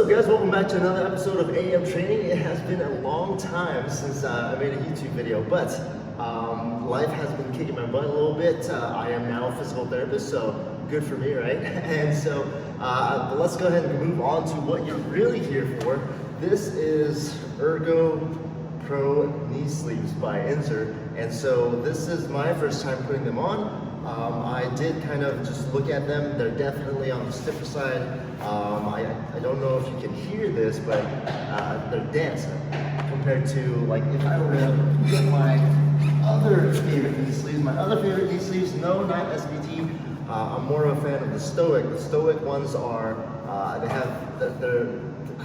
up guys, welcome back to another episode of AM Training. It has been a long time since I made a YouTube video, but life has been kicking my butt a little bit. I am now a physical therapist, so good for me, right? And so let's go ahead and move on to what you're really here for. This is ErgoPro Knee Sleeves by Inzer, and so this is my first time putting them on. I did kind of just look at them. They're definitely on the stiffer side. I don't know if you can hear this, but they're dense compared to like if I were to get my other favorite knee sleeves. My other favorite knee sleeves, no, not SBT. I'm more of a fan of the Stoic. The Stoic ones are, they have, I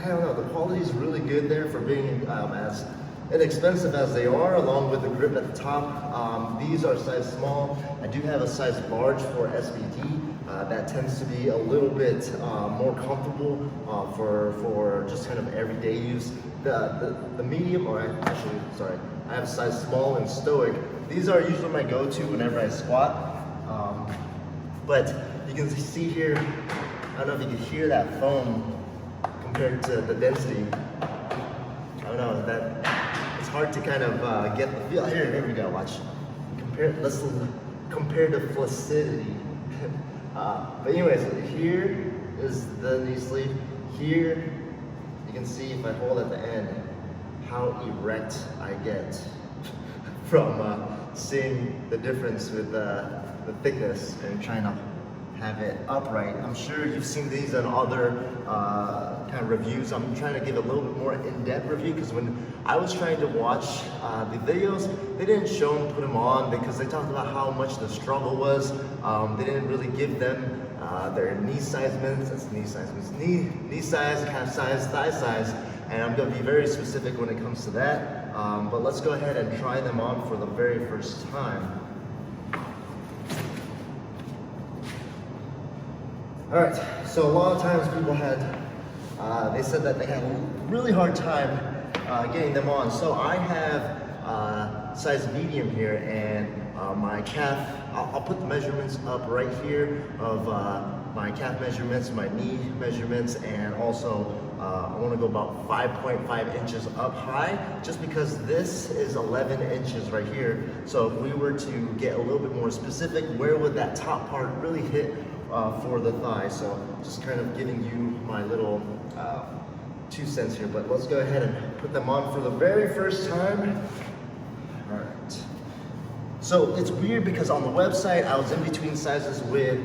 don't know, the quality is really good there for being as inexpensive as they are, along with the grip at the top. These are size small. I do have a size large for SBT. That tends to be a little bit more comfortable for just kind of everyday use. The medium, or actually, sorry, I have a size small and Stoic. These are usually my go-to whenever I squat. But you can see here, I don't know if you can hear that foam compared to the density. I don't know, it's hard to kind of get the feel. Here we go, watch. Let's compare the flaccidity. But anyways, here is the knee sleeve. Here, you can see if I hold at the end, how erect I get from seeing the difference with the thickness and trying to have it upright. I'm sure you've seen these in other kind of reviews. I'm trying to give a little bit more in-depth review because when I was trying to watch the videos, they didn't show them put them on because they talked about how much the struggle was. They didn't really give them their knee size measurements, knee size, calf size, thigh size, and I'm going to be very specific when it comes to that. But let's go ahead and try them on for the very first time. All right, so a lot of times people had, they said that they had a really hard time getting them on. So I have size medium here, and my calf, I'll put the measurements up right here of my calf measurements, my knee measurements, and also I want to go about 5.5 inches up high, just because this is 11 inches right here. So if we were to get a little bit more specific, where would that top part really hit for the thigh? So just kind of giving you my little 2 cents here, but let's go ahead and put them on for the very first time. All right. So it's weird because on the website, I was in between sizes with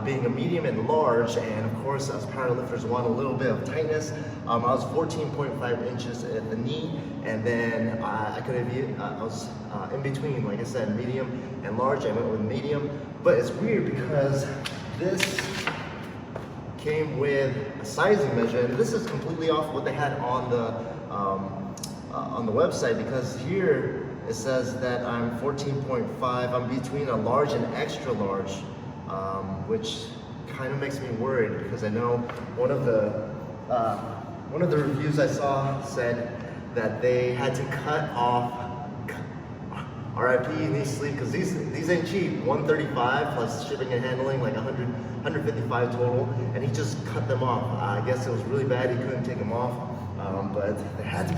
being a medium and large, and of course, as powerlifters want a little bit of tightness. I was 14.5 inches at the knee, and then I was in between, like I said, medium and large. I went with medium, but it's weird because this came with a sizing measure, and this is completely off what they had on the website, because here it says that I'm 14.5. I'm between a large and extra large, which kind of makes me worried because I know one of the reviews I saw said that they had to cut off RIP knee sleeve because these ain't cheap. 135 plus shipping and handling, like 155 total, and he just cut them off. I guess it was really bad. He couldn't take them off. But there had to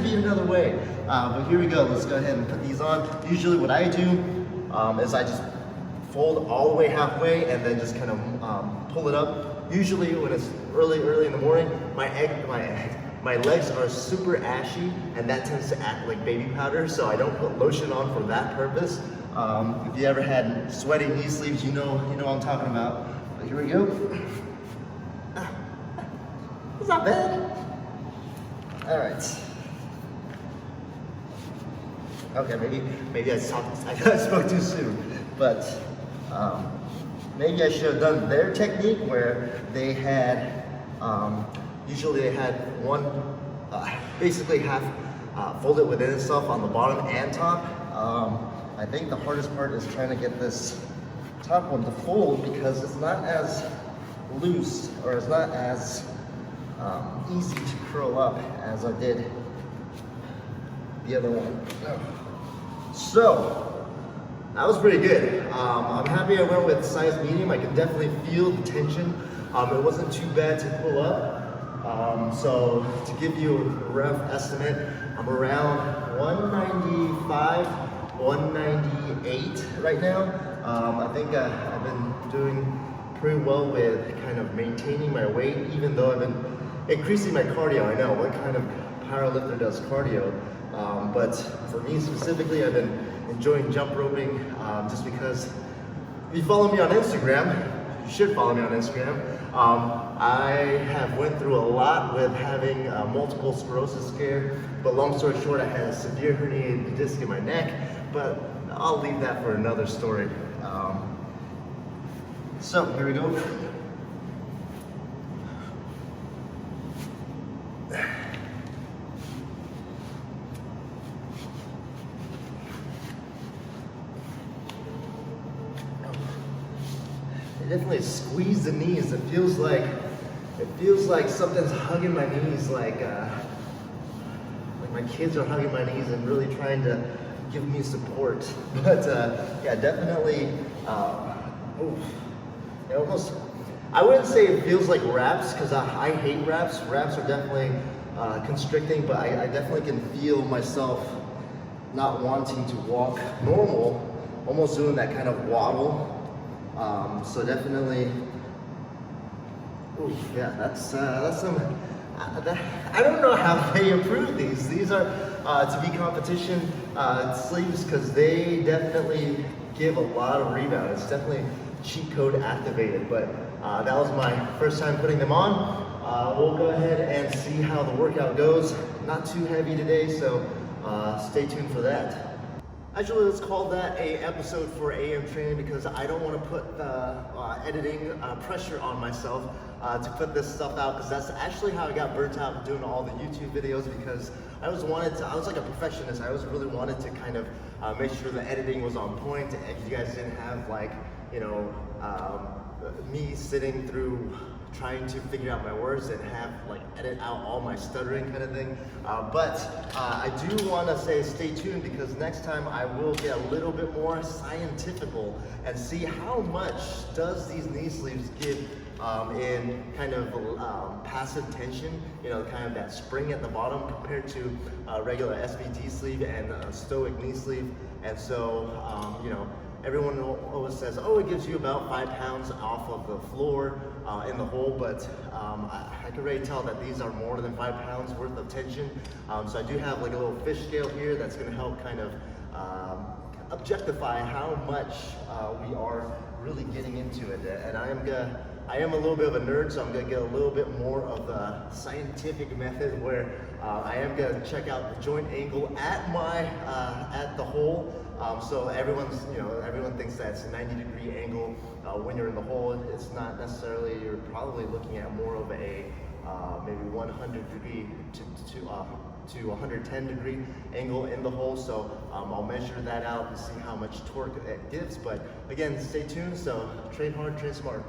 be another way. But here we go. Let's go ahead and put these on. Usually what I do is I just fold all the way halfway and then just kind of pull it up. Usually when it's early in the morning, my legs are super ashy, and that tends to act like baby powder, so I don't put lotion on for that purpose. If you ever had sweaty knee sleeves, you know what I'm talking about. But here we go. It's not bad. All right. Okay, maybe I spoke too soon, but maybe I should have done their technique where they had, usually they had one, basically half folded within itself on the bottom and top. I think the hardest part is trying to get this top one to fold because it's not as loose, or it's not as easy to curl up as I did the other one. So that was pretty good. I'm happy I went with size medium. I could definitely feel the tension. It wasn't too bad to pull up. So to give you a rough estimate, I'm around 195, 198 right now. I think I've been doing pretty well with kind of maintaining my weight, even though I've been increasing my cardio. I know, what kind of powerlifter does cardio? But for me specifically, I've been enjoying jump roping just because if you follow me on Instagram, you should follow me on Instagram. I have went through a lot with having multiple sclerosis scare, but long story short, I had a severe herniated disc in my neck, but I'll leave that for another story. So here we go. It definitely squeeze the knees. It feels like something's hugging my knees, like my kids are hugging my knees and really trying to give me support. But yeah, definitely. It almost, I wouldn't say it feels like wraps, because I hate wraps. Wraps are definitely constricting, but I definitely can feel myself not wanting to walk normal, almost doing that kind of waddle. So definitely, ooh, yeah, that's some, I don't know how they improve these. These are to be competition sleeves, because they definitely give a lot of rebound. It's definitely cheat code activated, but that was my first time putting them on. We'll go ahead and see how the workout goes. Not too heavy today, so stay tuned for that. Actually, let's call that a episode for AM training, because I don't want to put the editing pressure on myself to put this stuff out, because that's actually how I got burnt out doing all the YouTube videos, because I was like a perfectionist. I always really wanted to kind of make sure the editing was on point, and you guys didn't have like, you know, me sitting through trying to figure out my words and have like edit out all my stuttering kind of thing. But I do want to say stay tuned, because next time I will get a little bit more scientifical and see how much does these knee sleeves give in kind of passive tension, you know, kind of that spring at the bottom compared to regular SVT sleeve and stoic knee sleeve. And so, you know, everyone always says, oh, it gives you about 5 pounds off of the floor in the hole, but I can already tell that these are more than 5 pounds worth of tension. So I do have like a little fish scale here that's gonna help kind of objectify how much we are really getting into it. And I am a little bit of a nerd, so I'm gonna get a little bit more of the scientific method, where I am gonna check out the joint angle at the hole. So everyone thinks that's a 90-degree angle when you're in the hole. It's not necessarily. You're probably looking at more of a maybe 100-degree to 110-degree angle in the hole. So I'll measure that out and see how much torque it gives. But again, stay tuned. So train hard, train smart.